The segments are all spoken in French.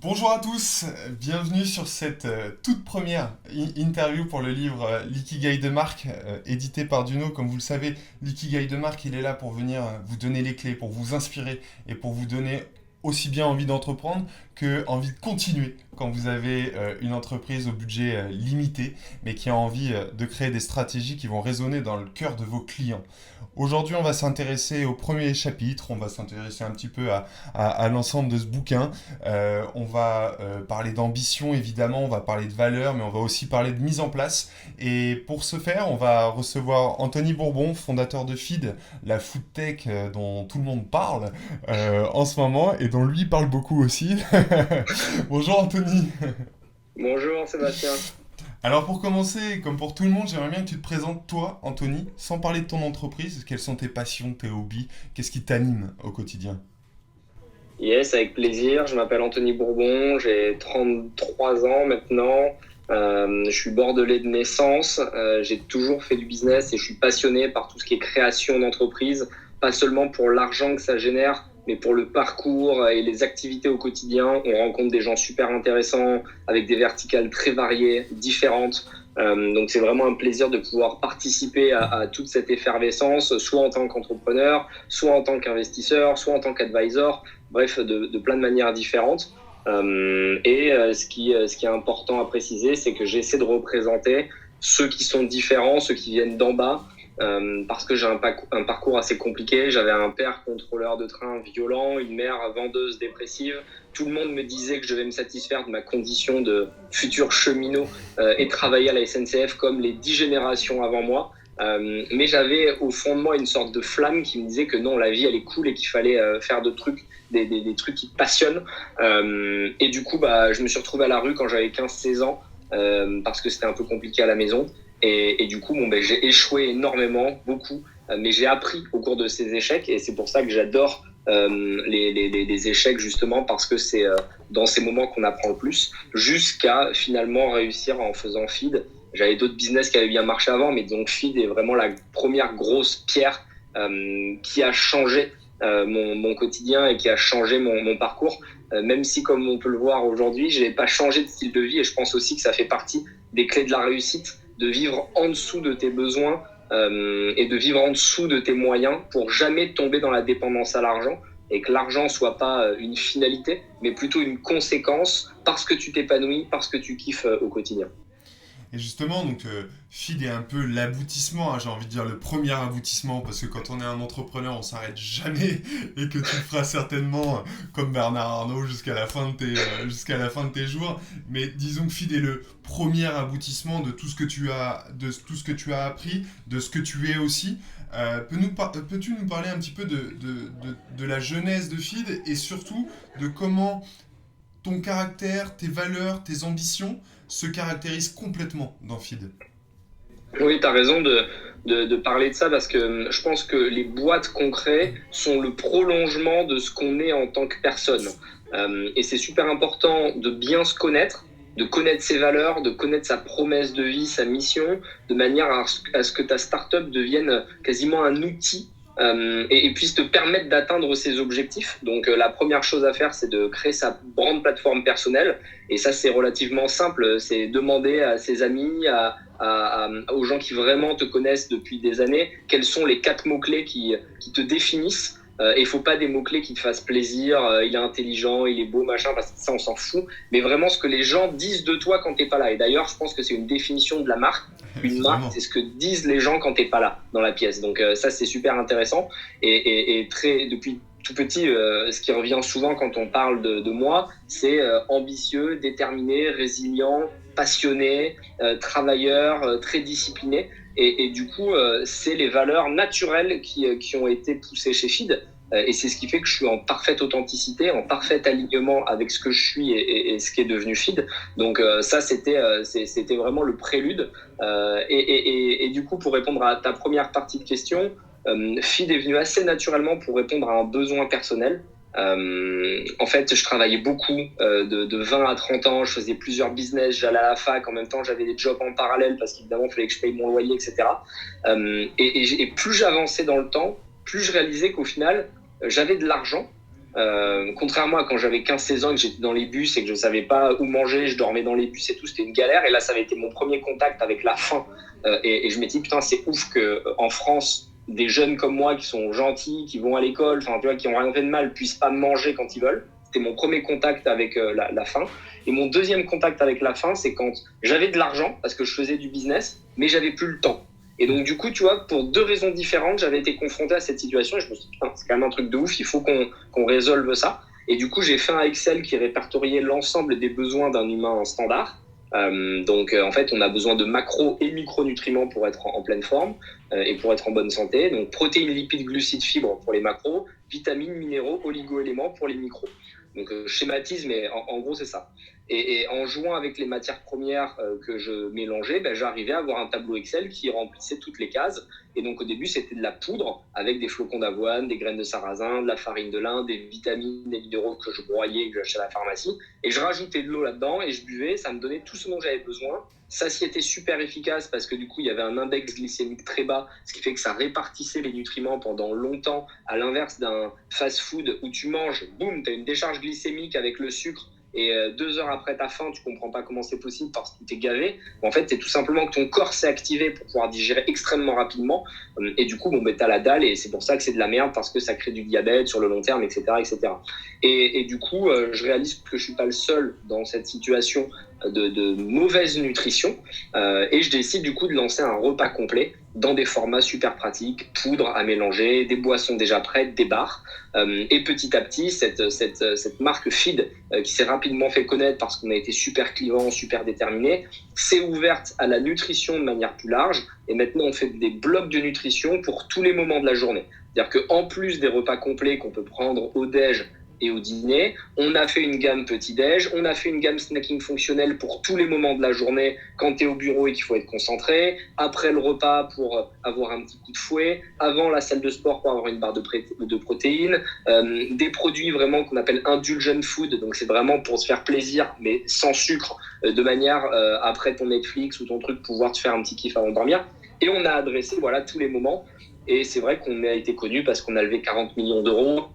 Bonjour à tous, bienvenue sur cette toute première interview pour le livre L'Ikigai de Marc, édité par Duno. Comme vous le savez, l'Ikigai de Marc, il est là pour venir vous donner les clés, pour vous inspirer et pour vous donner aussi bien envie d'entreprendre que envie de continuer quand vous avez une entreprise au budget limité, mais qui a envie de créer des stratégies qui vont résonner dans le cœur de vos clients. Aujourd'hui, on va s'intéresser au premier chapitre, on va s'intéresser un petit peu à l'ensemble de ce bouquin. On va parler d'ambition, évidemment, on va parler de valeur, mais on va aussi parler de mise en place. Et pour ce faire, on va recevoir Anthony Bourbon, fondateur de Feed, la food tech dont tout le monde parle en ce moment et dont lui parle beaucoup aussi. Bonjour Anthony. Bonjour Sébastien. Alors pour commencer, comme pour tout le monde, j'aimerais bien que tu te présentes toi, Anthony, sans parler de ton entreprise. Quelles sont tes passions, tes hobbies? Qu'est-ce qui t'anime au quotidien? Yes, avec plaisir. Je m'appelle Anthony Bourbon, j'ai 33 ans maintenant. Je suis bordelais de naissance. J'ai toujours fait du business et je suis passionné par tout ce qui est création d'entreprise, pas seulement pour l'argent que ça génère, mais pour le parcours et les activités au quotidien. On rencontre des gens super intéressants avec des verticales très variées, différentes. Donc c'est vraiment un plaisir de pouvoir participer à toute cette effervescence, soit en tant qu'entrepreneur, soit en tant qu'investisseur, soit en tant qu'advisor, bref, de plein de manières différentes. Ce qui est important à préciser, c'est que j'essaie de représenter ceux qui sont différents, ceux qui viennent d'en bas, parce que j'ai un parcours assez compliqué. J'avais un père contrôleur de train violent, une mère vendeuse dépressive. Tout le monde me disait que je devais me satisfaire de ma condition de futur cheminot et travailler à la SNCF comme les 10 générations avant moi. Mais j'avais au fond de moi une sorte de flamme qui me disait que non, la vie elle est cool et qu'il fallait faire de trucs, des trucs qui te passionnent. Et du coup, je me suis retrouvé à la rue quand j'avais 15-16 ans parce que c'était un peu compliqué à la maison. Et du coup, j'ai échoué énormément, beaucoup, mais j'ai appris au cours de ces échecs et c'est pour ça que j'adore les échecs justement parce que c'est dans ces moments qu'on apprend le plus jusqu'à finalement réussir en faisant feed. J'avais d'autres business qui avaient bien marché avant, mais donc feed est vraiment la première grosse pierre qui a changé mon quotidien et qui a changé mon parcours. Même si, comme on peut le voir aujourd'hui, je n'ai pas changé de style de vie et je pense aussi que ça fait partie des clés de la réussite, de vivre en dessous de tes besoins et de vivre en dessous de tes moyens pour jamais tomber dans la dépendance à l'argent et que l'argent soit pas une finalité, mais plutôt une conséquence parce que tu t'épanouis, parce que tu kiffes au quotidien. Et justement, donc, Feed est un peu l'aboutissement, hein, j'ai envie de dire le premier aboutissement, parce que quand on est un entrepreneur, on s'arrête jamais, et que tu le feras certainement comme Bernard Arnault jusqu'à la fin de tes jours. Mais disons que Feed est le premier aboutissement de tout ce que tu as, de tout ce que tu as appris, de ce que tu es aussi. Peux-tu nous parler un petit peu de la genèse de Feed et surtout de comment ton caractère, tes valeurs, tes ambitions se caractérisent complètement dans Feed? Oui, tu as raison de parler de ça parce que je pense que les boîtes qu'on crée sont le prolongement de ce qu'on est en tant que personne. Et c'est super important de bien se connaître, de connaître ses valeurs, de connaître sa promesse de vie, sa mission, de manière à ce que ta startup devienne quasiment un outil et puisse te permettre d'atteindre ses objectifs. Donc la première chose à faire, c'est de créer sa grande plateforme personnelle. Et ça, c'est relativement simple. C'est demander à ses amis, aux gens qui vraiment te connaissent depuis des années, quels sont les 4 mots-clés qui te définissent. Et il faut pas des mots-clés qui te fassent plaisir, il est intelligent, il est beau, machin, parce que ça, on s'en fout. Mais vraiment ce que les gens disent de toi quand t'es pas là. Et d'ailleurs, je pense que c'est une définition de la marque. Une marque, Vraiment. c'est ce que disent les gens quand t'es pas là dans la pièce. Donc ça, c'est super intéressant. Et depuis tout petit, ce qui revient souvent quand on parle de moi, c'est ambitieux, déterminé, résilient, passionné, travailleur, très discipliné. Et du coup, c'est les valeurs naturelles qui ont été poussées chez Feed. Et c'est ce qui fait que je suis en parfaite authenticité, en parfait alignement avec ce que je suis et ce qui est devenu Feed. Donc ça, c'était vraiment le prélude. Et du coup, pour répondre à ta première partie de question, Feed est venu assez naturellement pour répondre à un besoin personnel. En fait, je travaillais beaucoup de 20 à 30 ans, je faisais plusieurs business, j'allais à la fac, en même temps j'avais des jobs en parallèle parce qu'évidemment il fallait que je paye mon loyer, etc. Et plus j'avançais dans le temps, plus je réalisais qu'au final j'avais de l'argent, Contrairement à quand j'avais 15-16 ans et que j'étais dans les bus et que je savais pas où manger, je dormais dans les bus et tout, c'était une galère. Et là, ça avait été mon premier contact avec la faim. Et je m'étais dit, putain, c'est ouf que en France, des jeunes comme moi qui sont gentils, qui vont à l'école, enfin, tu vois, qui ont rien fait de mal, puissent pas manger quand ils veulent. C'était mon premier contact avec la faim. Et mon deuxième contact avec la faim, c'est quand j'avais de l'argent, parce que je faisais du business, mais j'avais plus le temps. Et donc, du coup, tu vois, pour deux raisons différentes, j'avais été confronté à cette situation et je me suis dit, putain, c'est quand même un truc de ouf, il faut qu'on résolve ça. Et du coup, j'ai fait un Excel qui répertoriait l'ensemble des besoins d'un humain standard. En fait, on a besoin de macro et micronutriments pour être en pleine forme et pour être en bonne santé. Donc, protéines, lipides, glucides, fibres pour les macros, vitamines, minéraux, oligo-éléments pour les micros. Donc, je schématise, mais en gros, c'est ça. Et en jouant avec les matières premières que je mélangeais, j'arrivais à avoir un tableau Excel qui remplissait toutes les cases. Et donc, au début, c'était de la poudre avec des flocons d'avoine, des graines de sarrasin, de la farine de lin, des vitamines, des minéraux que je broyais et que j'achetais à la pharmacie. Et je rajoutais de l'eau là-dedans et je buvais. Ça me donnait tout ce dont j'avais besoin. Satiété super efficace parce que du coup, il y avait un index glycémique très bas, ce qui fait que ça répartissait les nutriments pendant longtemps, à l'inverse d'un fast-food où tu manges, boum, tu as une décharge glycémique avec le sucre et 2 heures après ta faim, tu comprends pas comment c'est possible parce que tu es gavé. En fait, c'est tout simplement que ton corps s'est activé pour pouvoir digérer extrêmement rapidement et du coup, tu as la dalle et c'est pour ça que c'est de la merde parce que ça crée du diabète sur le long terme, etc. etc. Et du coup, je réalise que je suis pas le seul dans cette situation de mauvaise nutrition et je décide du coup de lancer un repas complet dans des formats super pratiques, poudre à mélanger, des boissons déjà prêtes, des bars. Et petit à petit, cette marque Feed qui s'est rapidement fait connaître parce qu'on a été super clivant, super déterminé, s'est ouverte à la nutrition de manière plus large. Et maintenant, on fait des blocs de nutrition pour tous les moments de la journée. C'est-à-dire qu'en plus des repas complets qu'on peut prendre au déj et au dîner, on a fait une gamme petit-déj, on a fait une gamme snacking fonctionnelle pour tous les moments de la journée quand tu es au bureau et qu'il faut être concentré, après le repas pour avoir un petit coup de fouet, avant la salle de sport pour avoir une barre de protéines, des produits vraiment qu'on appelle indulgent food, donc c'est vraiment pour se faire plaisir mais sans sucre, de manière après ton Netflix ou ton truc pouvoir te faire un petit kiff avant de dormir. Et on a adressé voilà tous les moments et c'est vrai qu'on a été connu parce qu'on a levé 40 millions d'euros.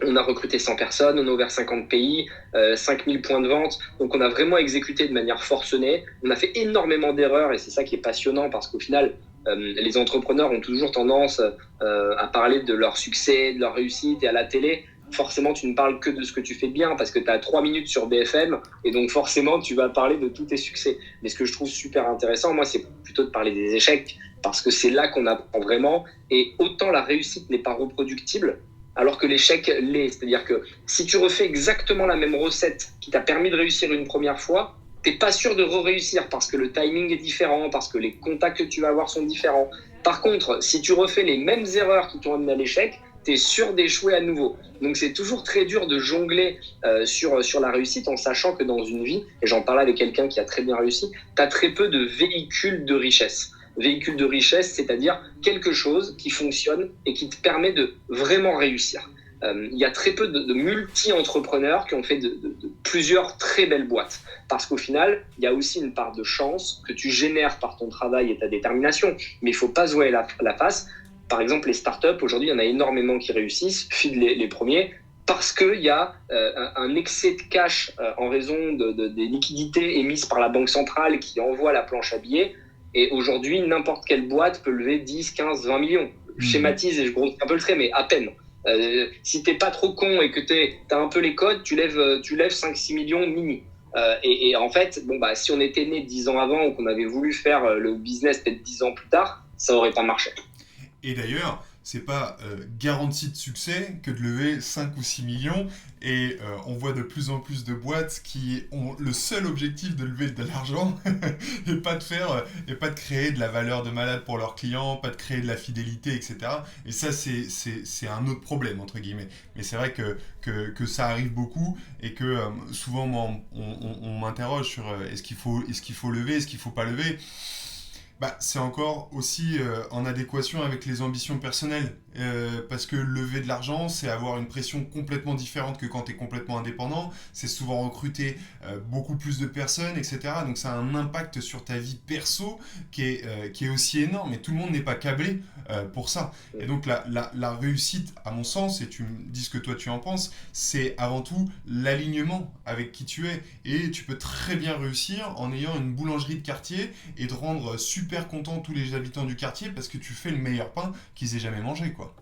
On a recruté 100 personnes, on a ouvert 50 pays, 5000 points de vente. Donc, on a vraiment exécuté de manière forcenée. On a fait énormément d'erreurs et c'est ça qui est passionnant parce qu'au final, les entrepreneurs ont toujours tendance à parler de leur succès, de leur réussite et à la télé. Forcément, tu ne parles que de ce que tu fais bien parce que tu as 3 minutes sur BFM et donc forcément, tu vas parler de tous tes succès. Mais ce que je trouve super intéressant, moi, c'est plutôt de parler des échecs parce que c'est là qu'on apprend vraiment. Et autant la réussite n'est pas reproductible, alors que l'échec l'est. C'est-à-dire que si tu refais exactement la même recette qui t'a permis de réussir une première fois, t'es pas sûr de re-réussir parce que le timing est différent, parce que les contacts que tu vas avoir sont différents. Par contre, si tu refais les mêmes erreurs qui t'ont amené à l'échec, t'es sûr d'échouer à nouveau. Donc c'est toujours très dur de jongler sur la réussite en sachant que dans une vie, et j'en parlais avec quelqu'un qui a très bien réussi, t'as très peu de véhicules de richesse. Véhicule de richesse, c'est-à-dire quelque chose qui fonctionne et qui te permet de vraiment réussir. Il y a très peu de multi-entrepreneurs qui ont fait de plusieurs très belles boîtes. Parce qu'au final, il y a aussi une part de chance que tu génères par ton travail et ta détermination. Mais il ne faut pas se voiler la face. Par exemple, les startups, aujourd'hui, il y en a énormément qui réussissent, Feed les premiers, parce qu'il y a un excès de cash en raison des liquidités émises par la Banque centrale qui envoie la planche à billets. Et aujourd'hui, n'importe quelle boîte peut lever 10, 15, 20 millions. Je schématise et je grossis un peu le trait, mais à peine. Si t'es pas trop con et que t'as un peu les codes, tu lèves 5-6 millions mini. Et en fait, si on était né 10 ans avant ou qu'on avait voulu faire le business peut-être 10 ans plus tard, ça aurait pas marché. Et d'ailleurs, c'est pas garantie de succès que de lever 5 ou 6 millions. Et on voit de plus en plus de boîtes qui ont le seul objectif de lever de l'argent et pas de créer de la valeur de malade pour leurs clients, pas de créer de la fidélité, etc. Et ça, c'est un autre problème, entre guillemets. Mais c'est vrai que ça arrive beaucoup et que souvent, moi, on m'interroge sur est-ce qu'il faut lever, est-ce qu'il faut pas lever. C'est encore aussi en adéquation avec les ambitions personnelles. parce que lever de l'argent, c'est avoir une pression complètement différente que quand tu es complètement indépendant. C'est souvent recruter beaucoup plus de personnes, etc. Donc ça a un impact sur ta vie perso qui est aussi énorme. Et tout le monde n'est pas câblé pour ça. Et donc la réussite, à mon sens, et tu me dis ce que toi tu en penses, c'est avant tout l'alignement avec qui tu es. Et tu peux très bien réussir en ayant une boulangerie de quartier et de rendre super contents tous les habitants du quartier parce que tu fais le meilleur pain qu'ils aient jamais mangé, quoi.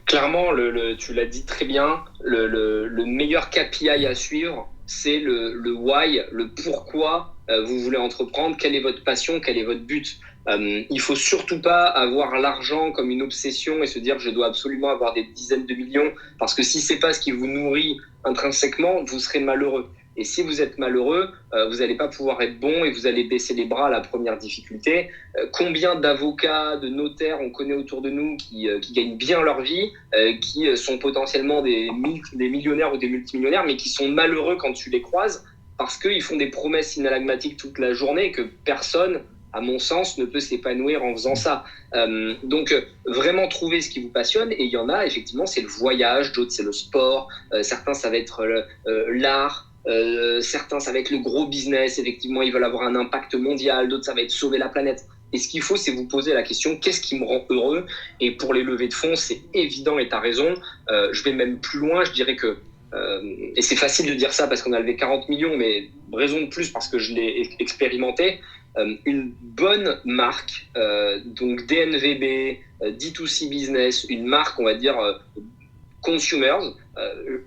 Clairement, tu l'as dit très bien, le meilleur KPI à suivre, c'est le why, le pourquoi vous voulez entreprendre, quelle est votre passion, quel est votre but. Il faut surtout pas avoir l'argent comme une obsession et se dire je dois absolument avoir des dizaines de millions, parce que si c'est pas ce qui vous nourrit intrinsèquement, vous serez malheureux. Et si vous êtes malheureux, vous n'allez pas pouvoir être bon et vous allez baisser les bras à la première difficulté. Combien d'avocats, de notaires on connaît autour de nous qui gagnent bien leur vie, qui sont potentiellement des millionnaires ou des multimillionnaires, mais qui sont malheureux quand tu les croises parce qu'ils font des promesses inalagmatiques toute la journée et que personne, à mon sens, ne peut s'épanouir en faisant ça. Donc, vraiment trouver ce qui vous passionne. Et il y en a, effectivement, c'est le voyage, d'autres, c'est le sport, certains, ça va être l'art. Certains, ça va être le gros business, effectivement, ils veulent avoir un impact mondial, d'autres, ça va être sauver la planète. Et ce qu'il faut, c'est vous poser la question, qu'est-ce qui me rend heureux? Et pour les levées de fonds, c'est évident et tu as raison. Je vais même plus loin, je dirais que, et c'est facile de dire ça parce qu'on a levé 40 millions, mais raison de plus parce que je l'ai expérimenté. Une bonne marque, donc DNVB, D2C business, une marque, on va dire, consumers.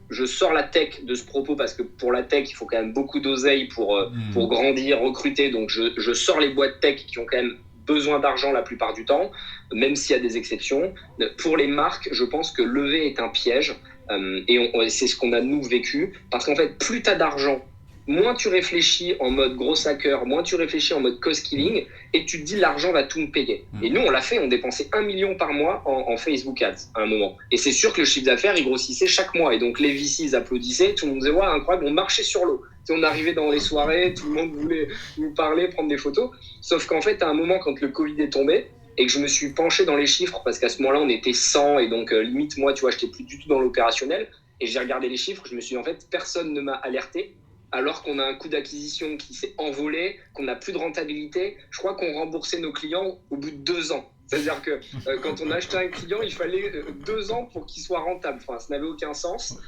Je sors la tech de ce propos parce que pour la tech, il faut quand même beaucoup d'oseille pour grandir, recruter. Donc, je sors les boîtes tech qui ont quand même besoin d'argent la plupart du temps, même s'il y a des exceptions. Pour les marques, je pense que lever est un piège et c'est ce qu'on a nous vécu parce qu'en fait, plus tu as d'argent, moins tu réfléchis en mode gros hacker, moins tu réfléchis en mode cost killing et tu te dis l'argent va tout me payer. Et nous, on l'a fait, on dépensait 1 million par mois en Facebook Ads à un moment. Et c'est sûr que le chiffre d'affaires, il grossissait chaque mois. Et donc les VCs applaudissaient, tout le monde disait ouais, incroyable, on marchait sur l'eau. On arrivait dans les soirées, tout le monde voulait nous parler, prendre des photos. Sauf qu'en fait, à un moment, quand le Covid est tombé, et que je me suis penché dans les chiffres, parce qu'à ce moment-là, on était 100, et donc limite, moi, tu vois, je n'étais plus du tout dans l'opérationnel. Et j'ai regardé les chiffres, je me suis dit, en fait, personne ne m'a alerté. Alors qu'on a un coût d'acquisition qui s'est envolé, qu'on n'a plus de rentabilité, je crois qu'on remboursait nos clients au bout de 2 ans. C'est-à-dire que quand on a acheté un client, il fallait 2 ans pour qu'il soit rentable. Enfin, ça n'avait aucun sens.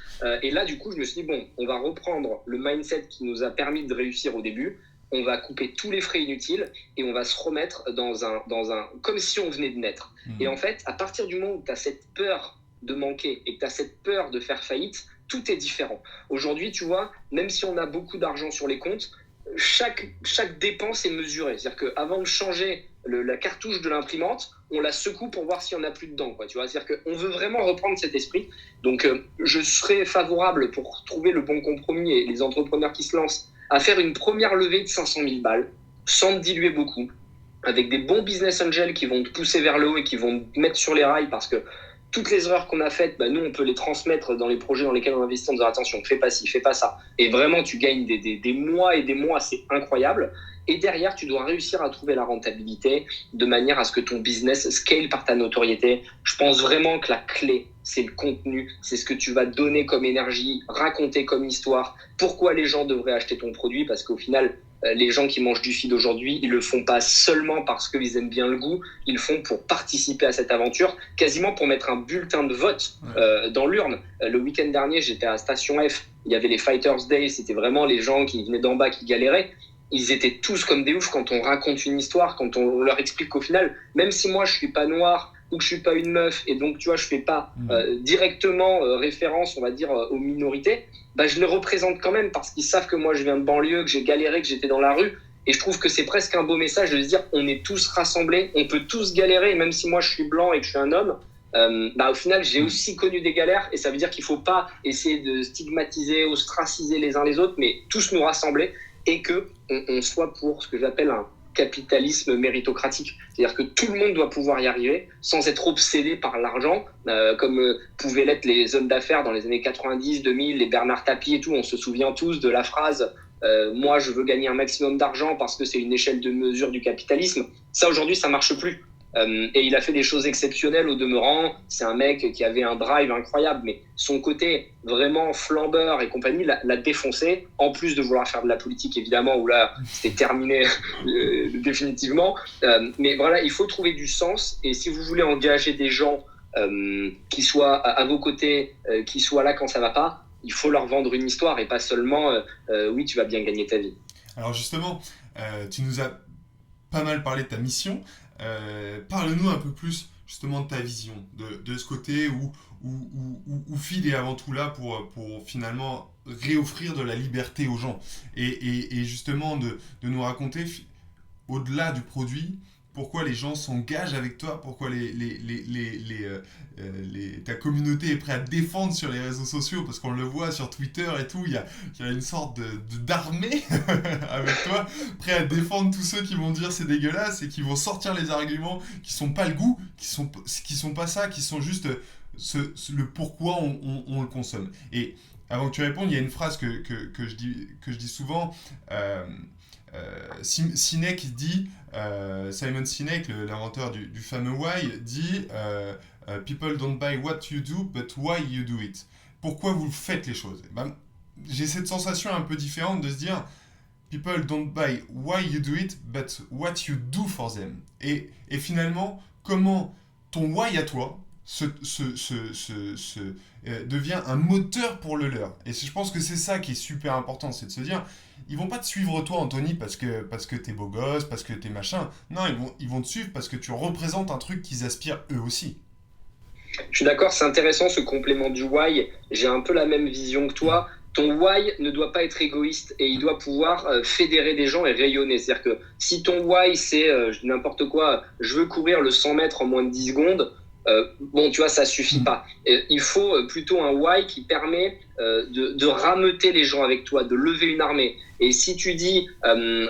Et là, du coup, je me suis dit, bon, on va reprendre le mindset qui nous a permis de réussir au début. On va couper tous les frais inutiles et on va se remettre dans un comme si on venait de naître. Et en fait, à partir du moment où tu as cette peur de manquer et que tu as cette peur de faire faillite, tout est différent. Aujourd'hui, tu vois, même si on a beaucoup d'argent sur les comptes, chaque dépense est mesurée. C'est-à-dire qu'avant de changer la cartouche de l'imprimante, on la secoue pour voir s'il n'y en a plus dedans, quoi, tu vois. C'est-à-dire qu'on veut vraiment reprendre cet esprit. Donc, je serais favorable pour trouver le bon compromis et les entrepreneurs qui se lancent à faire une première levée de 500 000 balles, sans te diluer beaucoup, avec des bons business angels qui vont te pousser vers le haut et qui vont te mettre sur les rails parce que toutes les erreurs qu'on a faites, nous, on peut les transmettre dans les projets dans lesquels on investit en disant attention, fais pas ci, fais pas ça. Et vraiment, tu gagnes des mois et des mois, c'est incroyable. Et derrière, tu dois réussir à trouver la rentabilité de manière à ce que ton business scale par ta notoriété. Je pense vraiment que la clé, c'est le contenu, c'est ce que tu vas donner comme énergie, raconter comme histoire. Pourquoi les gens devraient acheter ton produit? Parce qu'au final, les gens qui mangent du feed aujourd'hui, ils le font pas seulement parce qu'ils aiment bien le goût, ils le font pour participer à cette aventure, quasiment pour mettre un bulletin de vote dans l'urne. Le week-end dernier, j'étais à Station F, il y avait les Fighters Day, c'était vraiment les gens qui venaient d'en bas, qui galéraient. Ils étaient tous comme des oufs quand on raconte une histoire, quand on leur explique qu'au final, même si moi je suis pas noir ou que je suis pas une meuf et donc tu vois je fais pas directement référence, on va dire, aux minorités, je les représente quand même parce qu'ils savent que moi je viens de banlieue, que j'ai galéré, que j'étais dans la rue. Et je trouve que c'est presque un beau message de se dire on est tous rassemblés, on peut tous galérer, et même si moi je suis blanc et que je suis un homme, au final j'ai aussi connu des galères, et ça veut dire qu'il faut pas essayer de stigmatiser, ostraciser les uns les autres, mais tous nous rassembler et que on soit pour ce que j'appelle un capitalisme méritocratique. C'est-à-dire que tout le monde doit pouvoir y arriver sans être obsédé par l'argent, comme pouvaient l'être les hommes d'affaires dans les années 90, 2000, les Bernard Tapie et tout. On se souvient tous de la phrase « Moi, je veux gagner un maximum d'argent parce que c'est une échelle de mesure du capitalisme ». Ça, aujourd'hui, ça marche plus. Et il a fait des choses exceptionnelles au demeurant. C'est un mec qui avait un drive incroyable, mais son côté vraiment flambeur et compagnie l'a défoncé, en plus de vouloir faire de la politique, évidemment, où là, c'était terminé définitivement. Mais voilà, il faut trouver du sens. Et si vous voulez engager des gens qui soient à vos côtés, qui soient là quand ça va pas, il faut leur vendre une histoire et pas seulement oui, tu vas bien gagner ta vie. Alors justement, tu nous as pas mal parlé de ta mission. Parle-nous un peu plus justement de ta vision, de ce côté où Phil est avant tout là pour finalement réoffrir de la liberté aux gens. Et justement de nous raconter, au-delà du produit, pourquoi les gens s'engagent avec toi, pourquoi ta communauté est prête à te défendre sur les réseaux sociaux, parce qu'on le voit sur Twitter et tout, il y a une sorte d'armée avec toi, prêt à défendre tous ceux qui vont dire c'est dégueulasse et qui vont sortir les arguments qui sont pas le goût, qui sont pas ça, qui sont juste le pourquoi on le consomme. Et avant que tu répondes, il y a une phrase que je dis souvent. Sinek dit, Simon Sinek, l'inventeur du fameux why, dit People don't buy what you do, but why you do it. Pourquoi vous faites les choses? J'ai cette sensation un peu différente de se dire People don't buy why you do it, but what you do for them. Et finalement, comment ton why à toi devient un moteur pour le leur. Et je pense que c'est ça qui est super important, c'est de se dire, ils vont pas te suivre toi, Anthony, parce que t'es beau gosse, parce que t'es machin. Non, ils vont te suivre parce que tu représentes un truc qu'ils aspirent eux aussi. Je suis d'accord, c'est intéressant ce complément du why. J'ai un peu la même vision que toi. Ton why ne doit pas être égoïste et il doit pouvoir fédérer des gens et rayonner. C'est-à-dire que si ton why c'est n'importe quoi, je veux courir le 100 mètres en moins de 10 secondes, bon, tu vois, ça suffit pas. Il faut plutôt un why qui permet de rameuter les gens avec toi, de lever une armée. Et si tu dis,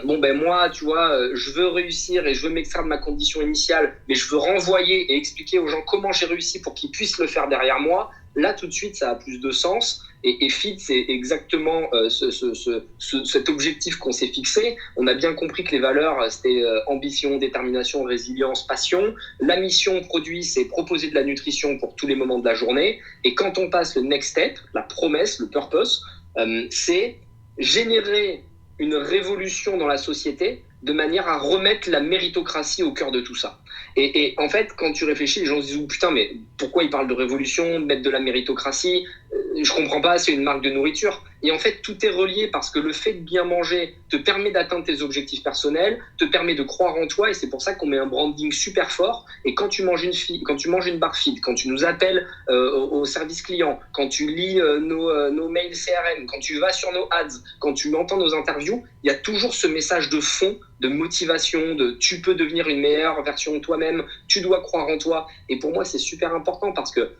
moi, tu vois, je veux réussir et je veux m'extraire de ma condition initiale, mais je veux renvoyer et expliquer aux gens comment j'ai réussi pour qu'ils puissent le faire derrière moi, là, tout de suite, ça a plus de sens. Et FIT, c'est exactement cet objectif qu'on s'est fixé. On a bien compris que les valeurs, c'était ambition, détermination, résilience, passion. La mission produit, c'est proposer de la nutrition pour tous les moments de la journée. Et quand on passe le next step, la promesse, le purpose, c'est générer une révolution dans la société de manière à remettre la méritocratie au cœur de tout ça. Et en fait, quand tu réfléchis, les gens se disent « Putain, mais pourquoi ils parlent de révolution, de mettre de la méritocratie ? Je comprends pas, c'est une marque de nourriture. » Et en fait, tout est relié parce que le fait de bien manger te permet d'atteindre tes objectifs personnels, te permet de croire en toi et c'est pour ça qu'on met un branding super fort. Et quand tu manges une barre feed, quand tu nous appelles au service client, quand tu lis nos mails CRM, quand tu vas sur nos ads, quand tu entends nos interviews, il y a toujours ce message de fond, de motivation, de tu peux devenir une meilleure version de toi-même, tu dois croire en toi. Et pour moi, c'est super important parce que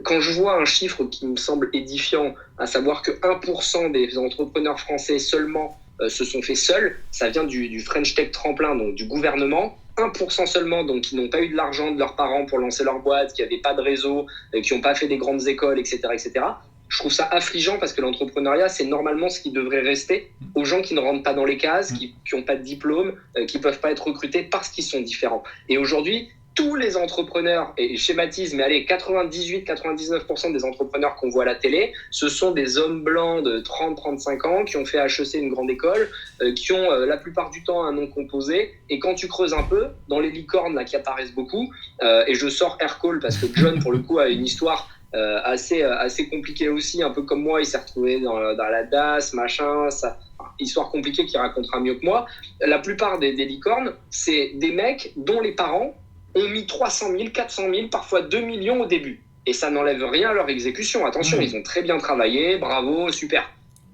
quand je vois un chiffre qui me semble édifiant, à savoir que 1% des entrepreneurs français seulement se sont faits seuls, ça vient du French Tech Tremplin, donc du gouvernement, 1% seulement, donc qui n'ont pas eu de l'argent de leurs parents pour lancer leur boîte, qui n'avaient pas de réseau, qui n'ont pas fait des grandes écoles, etc., etc. Je trouve ça affligeant parce que l'entrepreneuriat, c'est normalement ce qui devrait rester aux gens qui ne rentrent pas dans les cases, qui n'ont pas de diplôme, qui ne peuvent pas être recrutés parce qu'ils sont différents. Et aujourd'hui, tous les entrepreneurs, et je schématise, mais allez, 98-99% des entrepreneurs qu'on voit à la télé, ce sont des hommes blancs de 30-35 ans qui ont fait HEC, une grande école, qui ont la plupart du temps un nom composé. Et quand tu creuses un peu, dans les licornes là, qui apparaissent beaucoup, et je sors Aircall parce que John, pour le coup, a une histoire assez compliquée aussi, un peu comme moi, il s'est retrouvé dans la DAS, machin, ça... histoire compliquée qu'il racontera mieux que moi. La plupart des licornes, c'est des mecs dont les parents ont mis 300 000, 400 000, parfois 2 millions au début. Et ça n'enlève rien à leur exécution. Attention, ils ont très bien travaillé, bravo, super.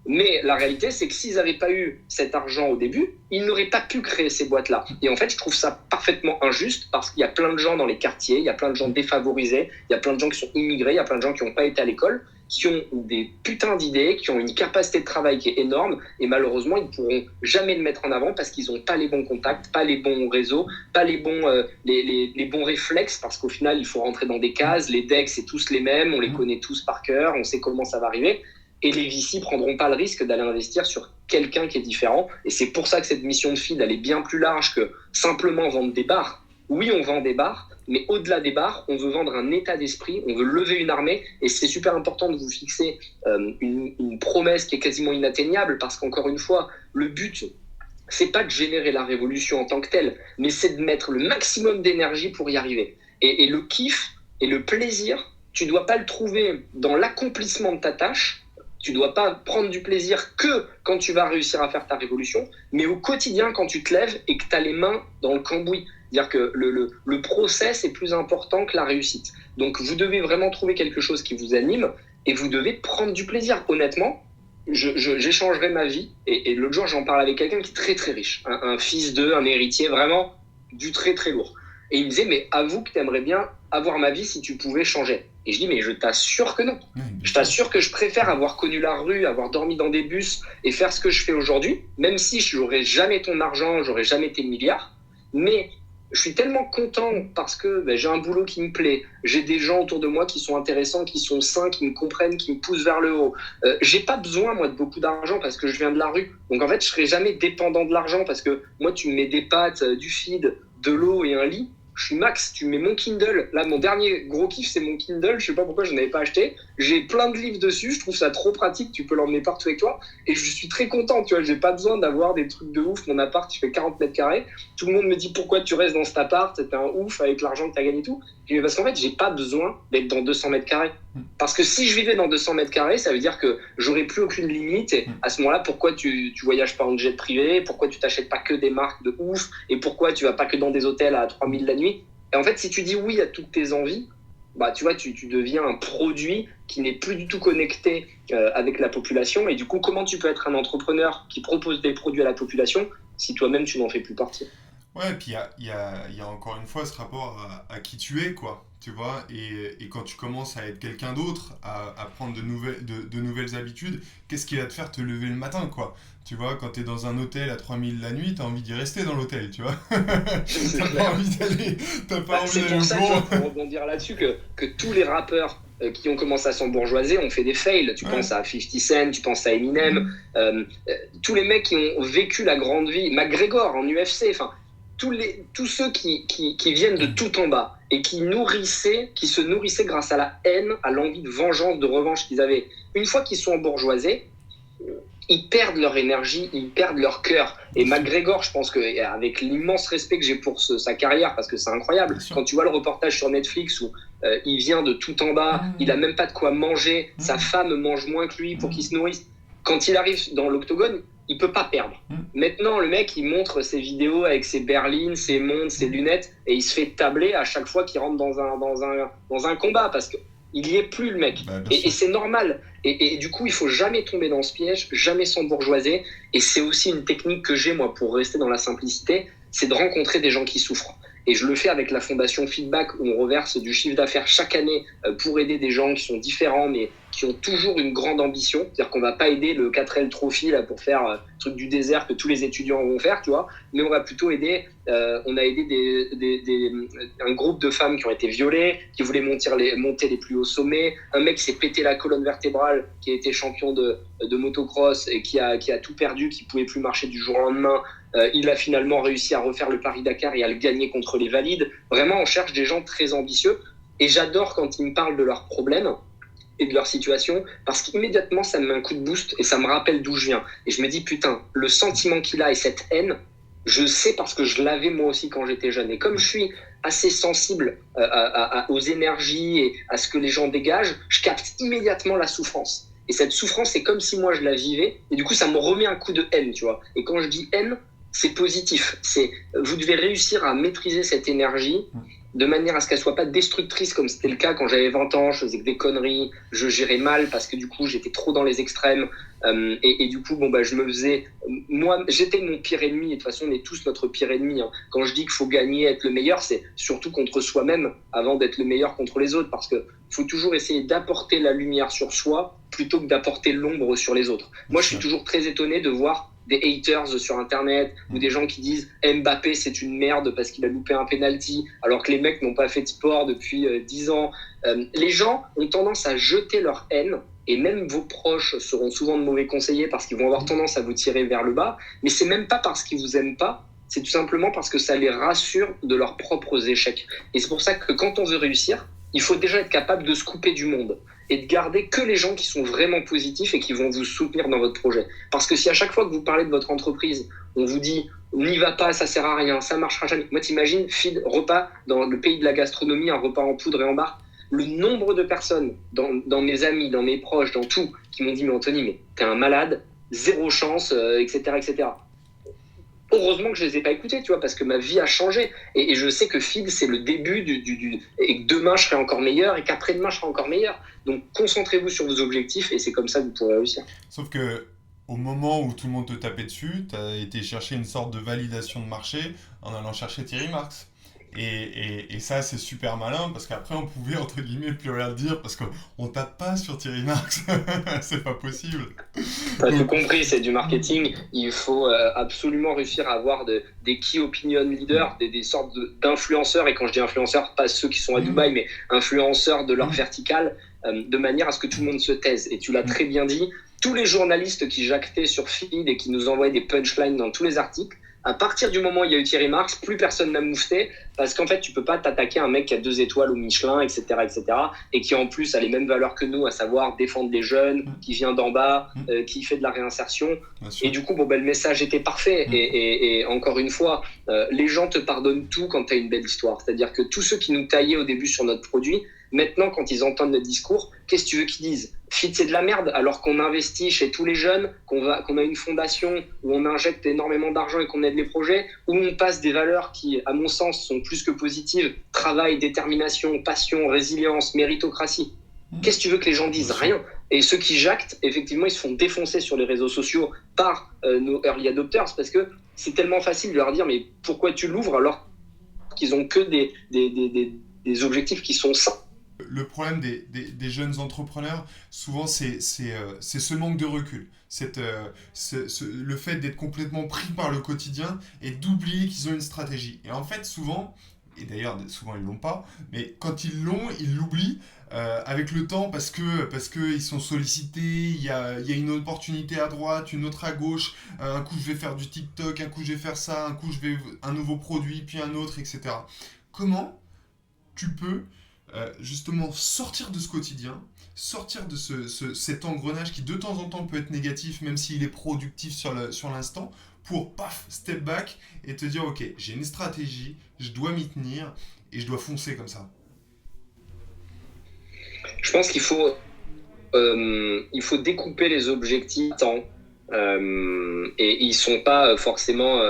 Mais la réalité, c'est que s'ils n'avaient pas eu cet argent au début, ils n'auraient pas pu créer ces boîtes-là. Et en fait, je trouve ça parfaitement injuste parce qu'il y a plein de gens dans les quartiers, il y a plein de gens défavorisés, il y a plein de gens qui sont immigrés, il y a plein de gens qui n'ont pas été à l'école, qui ont des putains d'idées, qui ont une capacité de travail qui est énorme et malheureusement, ils ne pourront jamais le mettre en avant parce qu'ils n'ont pas les bons contacts, pas les bons réseaux, pas les bons réflexes parce qu'au final, il faut rentrer dans des cases. Les decks, c'est tous les mêmes, on les connaît tous par cœur, on sait comment ça va arriver. Et les VC prendront pas le risque d'aller investir sur quelqu'un qui est différent. Et c'est pour ça que cette mission de feed, elle est bien plus large que simplement vendre des bars. oui, on vend des bars, mais au-delà des bars, on veut vendre un état d'esprit, on veut lever une armée, et c'est super important de vous fixer une promesse qui est quasiment inatteignable, parce qu'encore une fois, le but, c'est pas de générer la révolution en tant que telle, mais c'est de mettre le maximum d'énergie pour y arriver. Et le kiff et le plaisir, tu dois pas le trouver dans l'accomplissement de ta tâche, tu dois pas prendre du plaisir que quand tu vas réussir à faire ta révolution, mais au quotidien quand tu te lèves et que tu as les mains dans le cambouis. C'est-à-dire que le process est plus important que la réussite. Donc vous devez vraiment trouver quelque chose qui vous anime et vous devez prendre du plaisir. Honnêtement, j'échangerai ma vie. Et l'autre jour, j'en parle avec quelqu'un qui est très très riche, un fils un héritier, vraiment du très très lourd. Et il me disait, mais avoue que tu aimerais bien avoir ma vie si tu pouvais changer. Et je dis, mais je t'assure que non. Je t'assure que je préfère avoir connu la rue, avoir dormi dans des bus et faire ce que je fais aujourd'hui, même si je n'aurais jamais ton argent, j'aurais jamais tes milliards. Mais je suis tellement content parce que j'ai un boulot qui me plaît, j'ai des gens autour de moi qui sont intéressants, qui sont sains, qui me comprennent, qui me poussent vers le haut. J'ai pas besoin, moi, de beaucoup d'argent parce que je viens de la rue. Donc, en fait, je serai jamais dépendant de l'argent parce que moi, tu me mets des pâtes, du feed, de l'eau et un lit. Je suis max, tu mets mon Kindle. Là, mon dernier gros kiff, c'est mon Kindle. Je sais pas pourquoi je n'avais pas acheté. J'ai plein de livres dessus. Je trouve ça trop pratique. Tu peux l'emmener partout avec toi. Et je suis très content. Tu vois, j'ai pas besoin d'avoir des trucs de ouf. Mon appart, il fait 40 mètres carrés. Tout le monde me dit pourquoi tu restes dans cet appart. T'es un ouf avec l'argent que t'as gagné et tout. Je dis, parce qu'en fait, j'ai pas besoin d'être dans 200 mètres carrés. Parce que si je vivais dans 200 mètres carrés, ça veut dire que j'aurais plus aucune limite. Et à ce moment-là, pourquoi tu voyages pas en jet privé? Pourquoi tu t'achètes pas que des marques de ouf? Et pourquoi tu vas pas que dans des hôtels à 3000 la nuit? Et en fait, si tu dis oui à toutes tes envies, bah, tu vois, tu deviens un produit qui n'est plus du tout connecté avec la population. Et du coup, comment tu peux être un entrepreneur qui propose des produits à la population si toi-même, tu n'en fais plus partie? Ouais, et puis il y a encore une fois ce rapport à qui tu es, quoi. Tu vois, et quand tu commences à être quelqu'un d'autre, à prendre de nouvelles habitudes, qu'est-ce qui va te faire te lever le matin, quoi? Tu vois, quand t'es dans un hôtel à 3000 la nuit, t'as envie d'y rester dans l'hôtel, tu vois. T'as pas envie d'aller, t'as pas envie C'est d'aller pour au ça, tu bureau. vois, pour rebondir là-dessus, que tous les rappeurs qui ont commencé à s'embourgeoiser ont fait des fails. Tu Ouais. penses à 50 Cent, tu penses à Eminem, tous les mecs qui ont vécu la grande vie, McGregor en UFC, enfin, tous ceux qui viennent de tout en bas et qui se nourrissaient grâce à la haine, à l'envie de vengeance, de revanche qu'ils avaient. Une fois qu'ils sont embourgeoisés, ils perdent leur énergie, ils perdent leur cœur. Et McGregor, je pense qu'avec l'immense respect que j'ai pour sa carrière, parce que c'est incroyable, quand tu vois le reportage sur Netflix où il vient de tout en bas, il a même pas de quoi manger, sa femme mange moins que lui pour qu'il se nourrisse. Quand il arrive dans l'octogone, il peut pas perdre. Maintenant, le mec, il montre ses vidéos avec ses berlines, ses montres, ses lunettes, et il se fait tabler à chaque fois qu'il rentre dans un combat, parce que il y est plus, le mec. Bah, Et c'est normal. Et du coup, il faut jamais tomber dans ce piège, jamais s'embourgeoiser. Et c'est aussi une technique que j'ai, moi, pour rester dans la simplicité, c'est de rencontrer des gens qui souffrent. Et je le fais avec la fondation Feedback, où on reverse du chiffre d'affaires chaque année pour aider des gens qui sont différents, mais qui ont toujours une grande ambition. C'est-à-dire qu'on va pas aider le 4L Trophy là, pour faire le truc du désert que tous les étudiants vont faire, tu vois. Mais on va plutôt aider, on a aidé un groupe de femmes qui ont été violées, qui voulaient monter les plus hauts sommets. Un mec qui s'est pété la colonne vertébrale, qui a été champion de motocross et qui a tout perdu, qui pouvait plus marcher du jour au lendemain. Il a finalement réussi à refaire le Paris-Dakar et à le gagner contre les valides. Vraiment, on cherche des gens très ambitieux. Et j'adore quand ils me parlent de leurs problèmes et de leur situation, parce qu'immédiatement, ça me met un coup de boost et ça me rappelle d'où je viens. Et je me dis, putain, le sentiment qu'il a et cette haine, je sais parce que je l'avais moi aussi quand j'étais jeune. Et comme je suis assez sensible aux énergies et à ce que les gens dégagent, je capte immédiatement la souffrance. Et cette souffrance, c'est comme si moi je la vivais. Et du coup, ça me remet un coup de haine, tu vois. Et quand je dis haine, c'est positif. Vous devez réussir à maîtriser cette énergie de manière à ce qu'elle soit pas destructrice, comme c'était le cas quand j'avais 20 ans, je faisais que des conneries, je gérais mal parce que du coup j'étais trop dans les extrêmes, et du coup je me faisais, moi j'étais mon pire ennemi, et de toute façon on est tous notre pire ennemi, hein. Quand je dis qu'il faut gagner, être le meilleur, c'est surtout contre soi-même avant d'être le meilleur contre les autres, parce que faut toujours essayer d'apporter la lumière sur soi plutôt que d'apporter l'ombre sur les autres. Moi je suis toujours très étonné de voir des haters sur internet ou des gens qui disent Mbappé c'est une merde parce qu'il a loupé un penalty alors que les mecs n'ont pas fait de sport depuis 10 ans. Les gens ont tendance à jeter leur haine, et même vos proches seront souvent de mauvais conseillers parce qu'ils vont avoir tendance à vous tirer vers le bas, mais c'est même pas parce qu'ils vous aiment pas, C'est tout simplement parce que ça les rassure de leurs propres échecs. Et c'est pour ça que quand on veut réussir, il faut déjà être capable de se couper du monde et de garder que les gens qui sont vraiment positifs et qui vont vous soutenir dans votre projet. Parce que si à chaque fois que vous parlez de votre entreprise, on vous dit « n'y va pas, ça sert à rien, ça marchera jamais ». Moi, t'imagines, feed, repas, dans le pays de la gastronomie, un repas en poudre et en barre, le nombre de personnes, dans mes amis, dans mes proches, dans tout, qui m'ont dit « mais Anthony, mais t'es un malade, zéro chance, etc., etc. » Heureusement que je les ai pas écoutés, tu vois, parce que ma vie a changé. Et je sais que feed, c'est le début et que demain, je serai encore meilleur et qu'après-demain, je serai encore meilleur. Donc, concentrez-vous sur vos objectifs et c'est comme ça que vous pourrez réussir. Sauf que au moment où tout le monde te tapait dessus, tu as été chercher une sorte de validation de marché en allant chercher Thierry Marx. Et ça, c'est super malin parce qu'après, on pouvait, entre guillemets, plus rien dire parce qu'on tape pas sur Thierry Marx. C'est pas possible. Tu as tout compris, c'est du marketing. Il faut absolument réussir à avoir des key opinion leaders, des sortes d'influenceurs. Et quand je dis influenceurs, pas ceux qui sont à Dubaï, mais influenceurs de leur verticale, de manière à ce que tout le monde se taise. Et tu l'as très bien dit, tous les journalistes qui jactaient sur feed et qui nous envoyaient des punchlines dans tous les articles, à partir du moment où il y a eu Thierry Marx, plus personne n'a moufté parce qu'en fait, tu peux pas t'attaquer à un mec qui a 2 étoiles au Michelin, etc., et qui en plus a les mêmes valeurs que nous, à savoir défendre les jeunes, qui vient d'en bas, qui fait de la réinsertion. Et du coup, le message était parfait. Et encore une fois, les gens te pardonnent tout quand tu as une belle histoire. C'est-à-dire que tous ceux qui nous taillaient au début sur notre produit, maintenant, quand ils entendent notre discours, qu'est-ce que tu veux qu'ils disent ? Feed, c'est de la merde, alors qu'on investit chez tous les jeunes, qu'on a une fondation où on injecte énormément d'argent et qu'on aide les projets, où on passe des valeurs qui, à mon sens, sont plus que positives. Travail, détermination, passion, résilience, méritocratie. Qu'est-ce que tu veux que les gens disent ? Rien. Et ceux qui jactent, effectivement, ils se font défoncer sur les réseaux sociaux par nos early adopters parce que c'est tellement facile de leur dire « mais pourquoi tu l'ouvres alors qu'ils ont que des objectifs qui sont sains ?» Le problème des jeunes entrepreneurs, souvent, c'est ce manque de recul. Le fait d'être complètement pris par le quotidien et d'oublier qu'ils ont une stratégie. Et en fait, souvent, et d'ailleurs, souvent, ils l'ont pas, mais quand ils l'ont, ils l'oublient avec le temps parce que ils sont sollicités, il y a une opportunité à droite, une autre à gauche, un coup je vais faire du TikTok, un coup je vais faire ça, un coup je vais un nouveau produit, puis un autre, etc. Comment tu peux justement sortir de ce quotidien, sortir de cet engrenage qui de temps en temps peut être négatif, même s'il est productif sur l'instant, pour step back et te dire ok, j'ai une stratégie, je dois m'y tenir et je dois foncer comme ça. Je pense qu'il faut découper les objectifs et ils sont pas forcément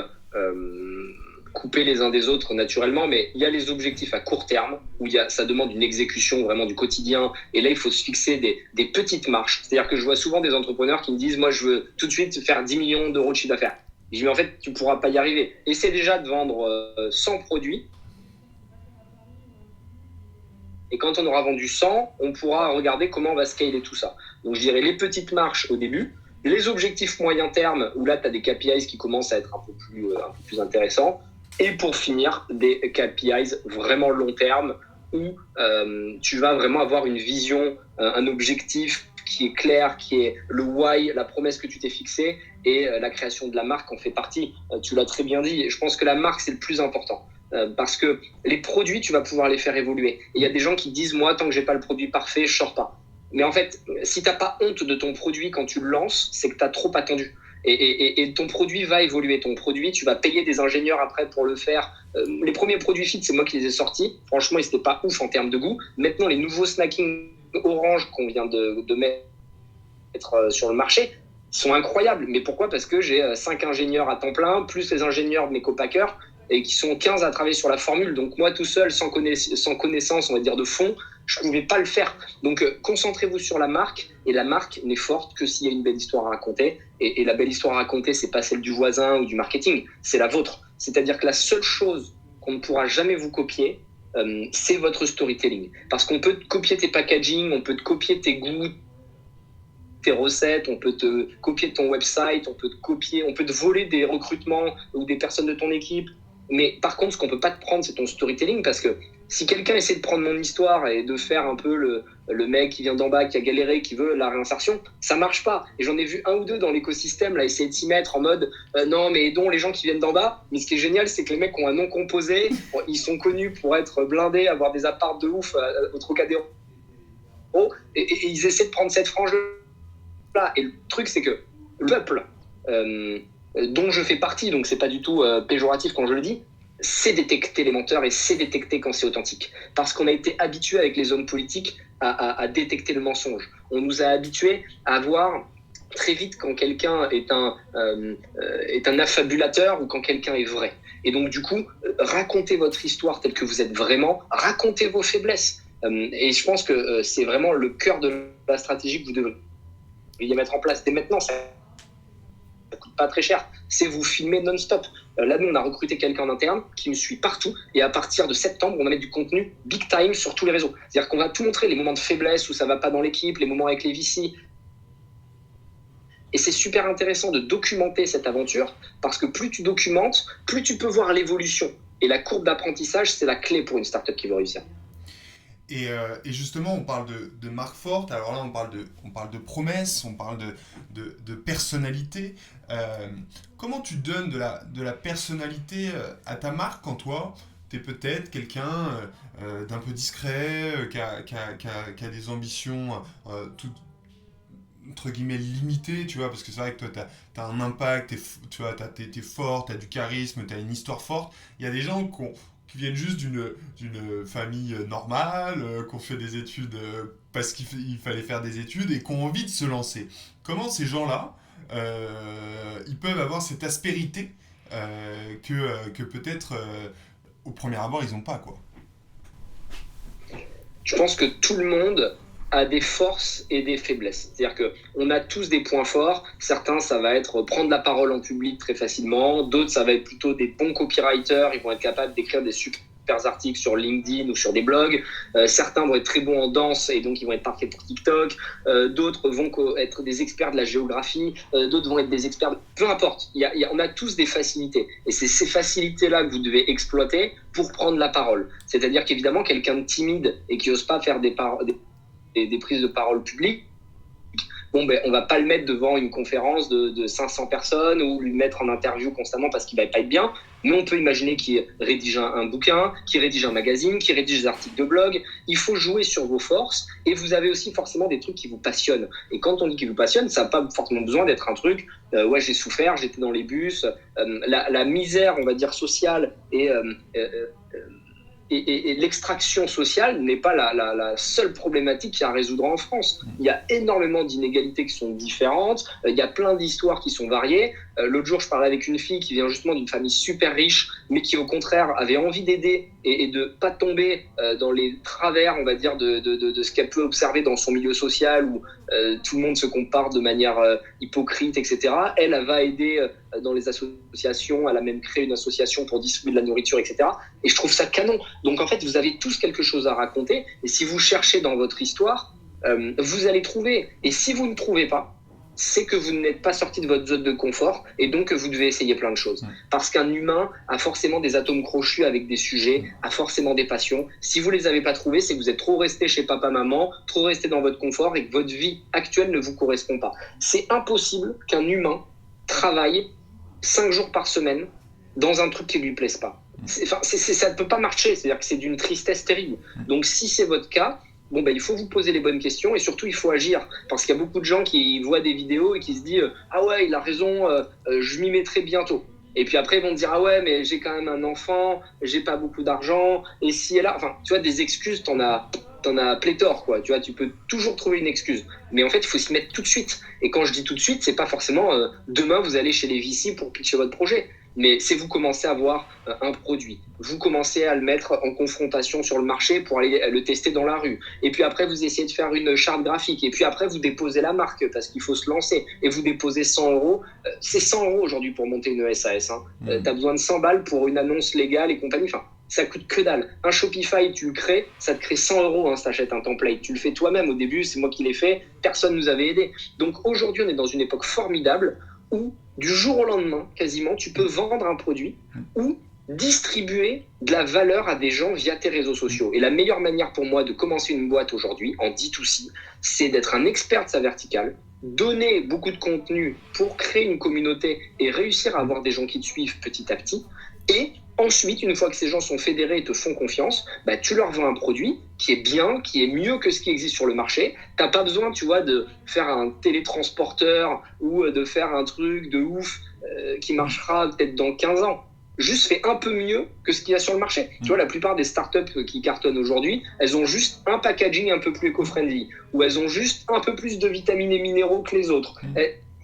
coupés les uns des autres naturellement, mais il y a les objectifs à court terme où ça demande une exécution vraiment du quotidien et là il faut se fixer des petites marches. C'est-à-dire que je vois souvent des entrepreneurs qui me disent moi je veux tout de suite faire 10 millions d'euros de chiffre d'affaires. Je dis mais en fait tu pourras pas y arriver. Essaie déjà de vendre 100 produits et quand on aura vendu 100, on pourra regarder comment on va scaler tout ça. Donc je dirais les petites marches au début, les objectifs moyen terme où là tu as des KPIs qui commencent à être un peu plus intéressants. Et pour finir, des KPIs vraiment long terme où tu vas vraiment avoir une vision, un objectif qui est clair, qui est le why, la promesse que tu t'es fixée et la création de la marque en fait partie. Tu l'as très bien dit. Je pense que la marque, c'est le plus important parce que les produits, tu vas pouvoir les faire évoluer. Et il y a des gens qui disent, moi, tant que j'ai pas le produit parfait, je sors pas. Mais en fait, si t'as pas honte de ton produit quand tu le lances, c'est que t'as trop attendu. Et ton produit va évoluer. Ton produit, tu vas payer des ingénieurs après pour le faire. Les premiers produits fit, c'est moi qui les ai sortis. Franchement, ils n'étaient pas ouf en termes de goût. Maintenant, les nouveaux snacking orange qu'on vient de mettre sur le marché sont incroyables. Mais pourquoi ? Parce que j'ai 5 ingénieurs à temps plein, plus les ingénieurs de mes copackers, et qui sont 15 à travailler sur la formule. Donc moi, tout seul, sans connaissance, on va dire, de fond, je ne pouvais pas le faire. Donc, concentrez-vous sur la marque. Et la marque n'est forte que s'il y a une belle histoire à raconter. Et la belle histoire à raconter, ce n'est pas celle du voisin ou du marketing, c'est la vôtre. C'est-à-dire que la seule chose qu'on ne pourra jamais vous copier, c'est votre storytelling. Parce qu'on peut te copier tes packaging, on peut te copier tes goûts, tes recettes, on peut te copier ton website, on peut te voler des recrutements ou des personnes de ton équipe. Mais par contre, ce qu'on peut pas te prendre, c'est ton storytelling, parce que si quelqu'un essaie de prendre mon histoire et de faire un peu le mec qui vient d'en bas, qui a galéré, qui veut la réinsertion, ça marche pas. Et j'en ai vu un ou deux dans l'écosystème là essayer de s'y mettre en mode non mais aidons les gens qui viennent d'en bas. Mais ce qui est génial, c'est que les mecs ont un nom composé, ils sont connus pour être blindés, avoir des apparts de ouf au Trocadéro, et ils essaient de prendre cette frange là. Et le truc, c'est que le peuple dont je fais partie, donc c'est pas du tout péjoratif quand je le dis, c'est détecter les menteurs et c'est détecter quand c'est authentique. Parce qu'on a été habitué avec les hommes politiques à détecter le mensonge. On nous a habitués à voir très vite quand quelqu'un est un affabulateur ou quand quelqu'un est vrai. Et donc du coup, racontez votre histoire telle que vous êtes vraiment, racontez vos faiblesses. Et je pense que c'est vraiment le cœur de la stratégie que vous devriez mettre en place dès maintenant. Ça coûte pas très cher, c'est vous filmer non-stop. Là, nous, on a recruté quelqu'un en interne qui me suit partout, et à partir de septembre, on va mettre du contenu big time sur tous les réseaux. C'est-à-dire qu'on va tout montrer, les moments de faiblesse où ça va pas dans l'équipe, les moments avec les VC. Et c'est super intéressant de documenter cette aventure, parce que plus tu documentes, plus tu peux voir l'évolution. Et la courbe d'apprentissage, c'est la clé pour une startup qui veut réussir. Et justement, on parle de marque forte. Alors là, on parle de promesses, on parle de personnalité. Comment tu donnes de la personnalité à ta marque quand toi, tu es peut-être quelqu'un d'un peu discret, qui a des ambitions toutes entre guillemets limitées, tu vois, parce que c'est vrai que toi, tu as un impact, tu vois, t'es fort, tu as du charisme, tu as une histoire forte. Il y a des gens qui viennent juste d'une famille normale, qui ont fait des études parce qu'il fallait faire des études et qui ont envie de se lancer. Comment ces gens-là, ils peuvent avoir cette aspérité que peut-être au premier abord ils n'ont pas, quoi. Je pense que tout le monde a des forces et des faiblesses. C'est-à-dire qu'on a tous des points forts. Certains, ça va être prendre la parole en public très facilement. D'autres, ça va être plutôt des bons copywriters. Ils vont être capables d'écrire des super articles sur LinkedIn ou sur des blogs. Certains vont être très bons en danse et donc ils vont être parfaits pour TikTok. D'autres vont être des experts de la géographie. D'autres vont être des experts... Peu importe. On a tous des facilités. Et c'est ces facilités-là que vous devez exploiter pour prendre la parole. C'est-à-dire qu'évidemment, quelqu'un de timide et qui n'ose pas faire des prises de parole publiques, bon, ben, on va pas le mettre devant une conférence de 500 personnes ou lui mettre en interview constamment parce qu'il va pas être bien. Mais on peut imaginer qu'il rédige un bouquin, qu'il rédige un magazine, qu'il rédige des articles de blog. Il faut jouer sur vos forces et vous avez aussi forcément des trucs qui vous passionnent. Et quand on dit qu'ils vous passionnent, ça n'a pas forcément besoin d'être un truc ouais, j'ai souffert, j'étais dans les bus. La misère, on va dire, sociale et l'extraction sociale n'est pas la seule problématique qu'il y a à résoudre en France. Il y a énormément d'inégalités qui sont différentes, il y a plein d'histoires qui sont variées. L'autre jour, je parlais avec une fille qui vient justement d'une famille super riche, mais qui au contraire avait envie d'aider et de ne pas tomber dans les travers, on va dire, de ce qu'elle peut observer dans son milieu social où tout le monde se compare de manière hypocrite, etc. Elle va aider dans les associations, elle a même créé une association pour distribuer de la nourriture, etc. Et je trouve ça canon. Donc en fait, vous avez tous quelque chose à raconter, et si vous cherchez dans votre histoire, vous allez trouver. Et si vous ne trouvez pas, c'est que vous n'êtes pas sorti de votre zone de confort et donc que vous devez essayer plein de choses. Parce qu'un humain a forcément des atomes crochus avec des sujets, a forcément des passions. Si vous ne les avez pas trouvés, c'est que vous êtes trop resté chez papa-maman, trop resté dans votre confort et que votre vie actuelle ne vous correspond pas. C'est impossible qu'un humain travaille 5 jours par semaine dans un truc qui ne lui plaise pas. Ça ne peut pas marcher, c'est-à-dire que c'est d'une tristesse terrible. Donc si c'est votre cas, bon, ben, il faut vous poser les bonnes questions et surtout il faut agir, parce qu'il y a beaucoup de gens qui voient des vidéos et qui se disent ah ouais, il a raison, je m'y mettrai bientôt. Et puis après ils vont dire ah ouais, mais j'ai quand même un enfant, j'ai pas beaucoup d'argent, et si et là, enfin tu vois, des excuses, t'en as pléthore, quoi. Tu vois, tu peux toujours trouver une excuse, mais en fait il faut s'y mettre tout de suite. Et quand je dis tout de suite, c'est pas forcément demain vous allez chez les VC pour pitcher votre projet. Mais c'est vous commencez à avoir un produit, vous commencez à le mettre en confrontation sur le marché pour aller le tester dans la rue. Et puis après, vous essayez de faire une charte graphique. Et puis après, vous déposez la marque parce qu'il faut se lancer. Et vous déposez 100 euros. C'est 100 euros aujourd'hui pour monter une SAS. Hein. Tu as besoin de 100 balles pour une annonce légale et compagnie. Enfin, ça coûte que dalle. Un Shopify, tu le crées, ça te crée 100 euros hein, si tu achètes un template. Tu le fais toi-même au début, c'est moi qui l'ai fait. Personne ne nous avait aidé. Donc aujourd'hui, on est dans une époque formidable où du jour au lendemain, quasiment, tu peux vendre un produit ou distribuer de la valeur à des gens via tes réseaux sociaux. Et la meilleure manière pour moi de commencer une boîte aujourd'hui en D2C, c'est d'être un expert de sa verticale, donner beaucoup de contenu pour créer une communauté et réussir à avoir des gens qui te suivent petit à petit. Et ensuite, une fois que ces gens sont fédérés et te font confiance, bah, tu leur vends un produit qui est bien, qui est mieux que ce qui existe sur le marché. Tu n'as pas besoin, tu vois, de faire un télétransporteur ou de faire un truc de ouf qui marchera peut-être dans 15 ans. Juste fais un peu mieux que ce qu'il y a sur le marché. Tu vois, la plupart des startups qui cartonnent aujourd'hui, elles ont juste un packaging un peu plus éco-friendly, ou elles ont juste un peu plus de vitamines et minéraux que les autres.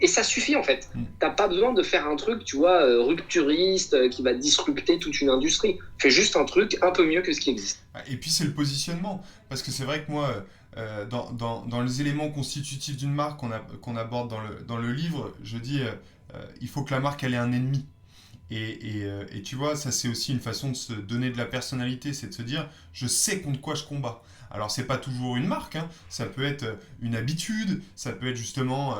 Et ça suffit en fait. T'as pas besoin de faire un truc, tu vois, rupturiste, qui va disrupter toute une industrie. Fais juste un truc un peu mieux que ce qui existe. Et puis c'est le positionnement, parce que c'est vrai que moi, dans les éléments constitutifs d'une marque qu'on aborde dans le livre, je dis il faut que la marque elle ait un ennemi. Et tu vois, ça c'est aussi une façon de se donner de la personnalité, c'est de se dire, je sais contre quoi je combats. Alors c'est pas toujours une marque, hein, ça peut être une habitude, ça peut être justement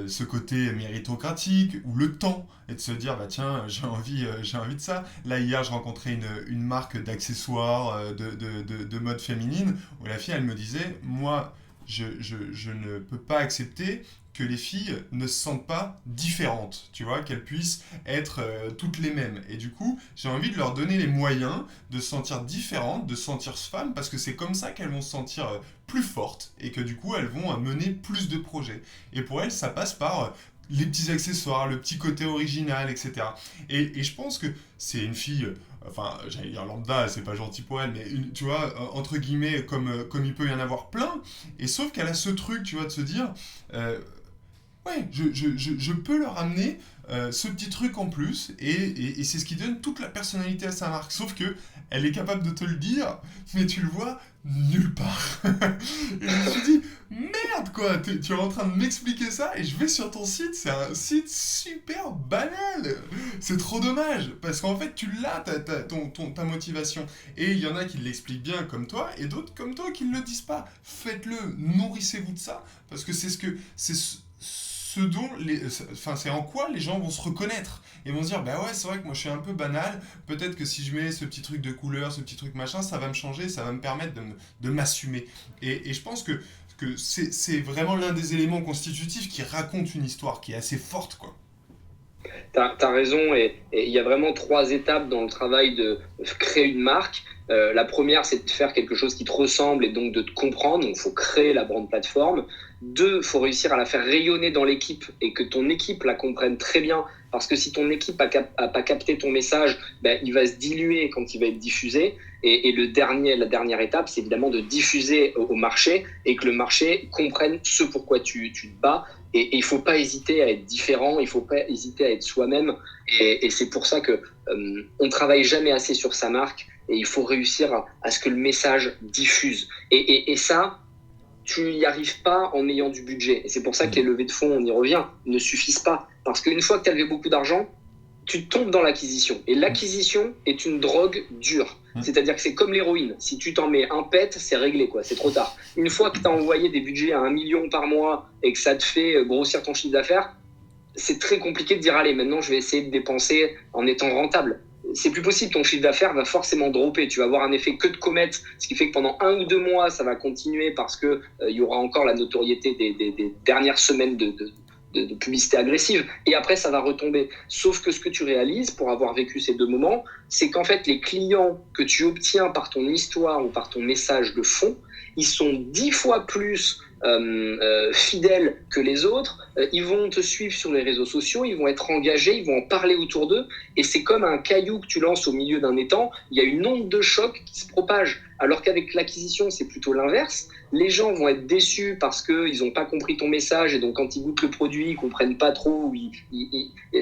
ce côté méritocratique ou le temps, et de se dire, bah tiens, j'ai envie de ça. Là hier, je rencontrais une marque d'accessoires de mode féminine, où la fille, elle me disait, moi, je ne peux pas accepter que les filles ne se sentent pas différentes, tu vois, qu'elles puissent être toutes les mêmes. Et du coup, j'ai envie de leur donner les moyens de se sentir différentes, de se sentir femmes, parce que c'est comme ça qu'elles vont se sentir plus fortes et que du coup, elles vont mener plus de projets. Et pour elles, ça passe par les petits accessoires, le petit côté original, etc. Et je pense que c'est une fille, enfin, j'allais dire lambda, c'est pas gentil pour elle, mais tu vois, entre guillemets, comme il peut y en avoir plein, et sauf qu'elle a ce truc, tu vois, de se dire, ouais, je peux leur amener ce petit truc en plus, et c'est ce qui donne toute la personnalité à sa marque. Sauf que elle est capable de te le dire, mais tu le vois nulle part. Et je me suis dit, merde quoi, tu es en train de m'expliquer ça, et je vais sur ton site, c'est un site super banal. C'est trop dommage, parce qu'en fait tu l'as, ta motivation. Et il y en a qui l'expliquent bien comme toi, et d'autres comme toi qui ne le disent pas. Faites-le, nourrissez-vous de ça, parce que c'est ce dont c'est en quoi les gens vont se reconnaître et vont se dire bah ouais c'est vrai que moi je suis un peu banal, peut-être que si je mets ce petit truc de couleur, ce petit truc machin, ça va me changer, ça va me permettre de m'assumer. Et je pense que c'est vraiment l'un des éléments constitutifs qui raconte une histoire qui est assez forte quoi. T'as raison, et il y a vraiment 3 étapes dans le travail de créer une marque. La première, c'est de faire quelque chose qui te ressemble et donc de te comprendre. Donc, il faut créer la brand plateforme. 2, il faut réussir à la faire rayonner dans l'équipe et que ton équipe la comprenne très bien. Parce que si ton équipe a pas capté ton message, ben, il va se diluer quand il va être diffusé. Et la dernière étape, c'est évidemment de diffuser au marché et que le marché comprenne ce pourquoi tu te bats. Et il ne faut pas hésiter à être différent, il ne faut pas hésiter à être soi-même. Et c'est pour ça qu'on ne travaille jamais assez sur sa marque et il faut réussir à ce que le message diffuse. Et ça, tu n'y arrives pas en ayant du budget. Et c'est pour ça que les levées de fonds, on y revient, ne suffisent pas. Parce qu'une fois que tu as levé beaucoup d'argent, tu tombes dans l'acquisition. Et l'acquisition est une drogue dure. C'est-à-dire que c'est comme l'héroïne. Si tu t'en mets un pet, c'est réglé, quoi. C'est trop tard. Une fois que tu as envoyé des budgets à 1 million par mois et que ça te fait grossir ton chiffre d'affaires, c'est très compliqué de dire allez, maintenant je vais essayer de dépenser en étant rentable. C'est plus possible, ton chiffre d'affaires va forcément dropper. Tu vas avoir un effet queue de comète, ce qui fait que pendant 1 ou 2 mois, ça va continuer parce qu'il y aura encore la notoriété des dernières semaines de publicité agressive, et après ça va retomber. Sauf que ce que tu réalises pour avoir vécu ces 2 moments, c'est qu'en fait les clients que tu obtiens par ton histoire ou par ton message de fond, ils sont 10 fois plus fidèles que les autres, ils vont te suivre sur les réseaux sociaux, ils vont être engagés, ils vont en parler autour d'eux, et c'est comme un caillou que tu lances au milieu d'un étang, il y a une onde de choc qui se propage, alors qu'avec l'acquisition c'est plutôt l'inverse. Les gens vont être déçus parce qu'ils n'ont pas compris ton message, et donc quand ils goûtent le produit, ils ne comprennent pas trop,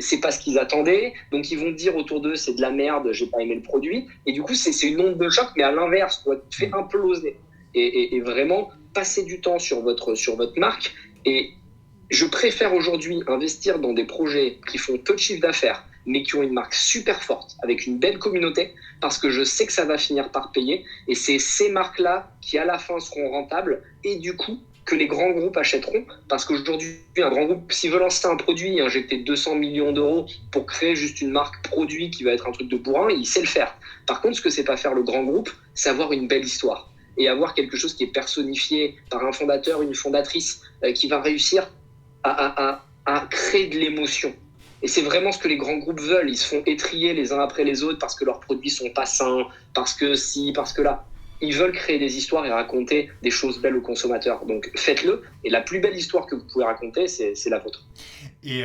c'est pas ce qu'ils attendaient, donc ils vont dire autour d'eux c'est de la merde, j'ai pas aimé le produit, et du coup c'est une onde de choc, mais à l'inverse, tu te fais imploser. Et vraiment passer du temps sur votre marque. Et je préfère aujourd'hui investir dans des projets qui font peu de chiffre d'affaires, mais qui ont une marque super forte, avec une belle communauté, parce que je sais que ça va finir par payer. Et c'est ces marques-là qui, à la fin, seront rentables. Et du coup, que les grands groupes achèteront, parce qu'aujourd'hui, un grand groupe, s'il veut lancer un produit et injecter 200 millions d'euros pour créer juste une marque produit qui va être un truc de bourrin, il sait le faire. Par contre, ce que sait pas faire le grand groupe, c'est avoir une belle histoire et avoir quelque chose qui est personnifié par un fondateur, une fondatrice, qui va réussir à créer de l'émotion. Et c'est vraiment ce que les grands groupes veulent. Ils se font étrier les uns après les autres parce que leurs produits sont pas sains, parce que ci, parce que là. Ils veulent créer des histoires et raconter des choses belles aux consommateurs. Donc faites-le. Et la plus belle histoire que vous pouvez raconter, c'est la vôtre. Et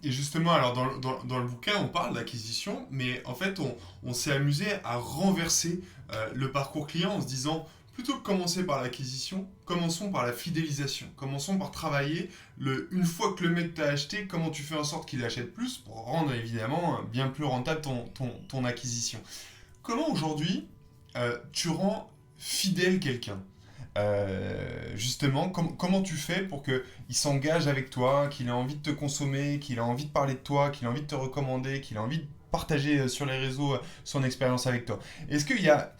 justement, alors dans le bouquin, on parle d'acquisition, mais en fait, on s'est amusé à renverser le parcours client en se disant, plutôt que commencer par l'acquisition, commençons par la fidélisation. Commençons par travailler, une fois que le mec t'a acheté, comment tu fais en sorte qu'il achète plus pour rendre évidemment bien plus rentable ton acquisition. Comment aujourd'hui tu rends fidèle quelqu'un justement, comment tu fais pour qu'il s'engage avec toi, qu'il ait envie de te consommer, qu'il ait envie de parler de toi, qu'il ait envie de te recommander, qu'il ait envie de partager sur les réseaux son expérience avec toi. Est-ce qu'il y a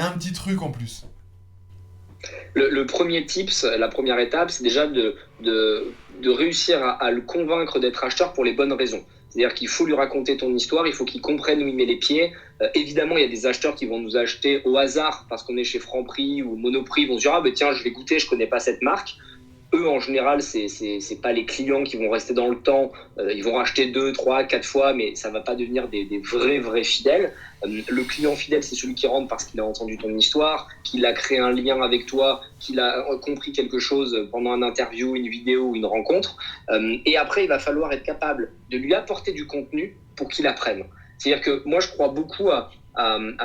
un petit truc en plus? Le premier tips, la première étape, c'est déjà de réussir à le convaincre d'être acheteur pour les bonnes raisons. C'est-à-dire qu'il faut lui raconter ton histoire, il faut qu'il comprenne où il met les pieds. Évidemment, il y a des acheteurs qui vont nous acheter au hasard parce qu'on est chez Franprix ou Monoprix. Ils vont se dire « Ah ben tiens, je vais goûter, je connais pas cette marque ». Eux, en général, c'est pas les clients qui vont rester dans le temps. Ils vont racheter 2, 3, 4 fois, mais ça va pas devenir des vrais fidèles. Le client fidèle, c'est celui qui rentre parce qu'il a entendu ton histoire, qu'il a créé un lien avec toi, qu'il a compris quelque chose pendant une interview, une vidéo ou une rencontre. Et après, il va falloir être capable de lui apporter du contenu pour qu'il apprenne. C'est-à-dire que moi, je crois beaucoup à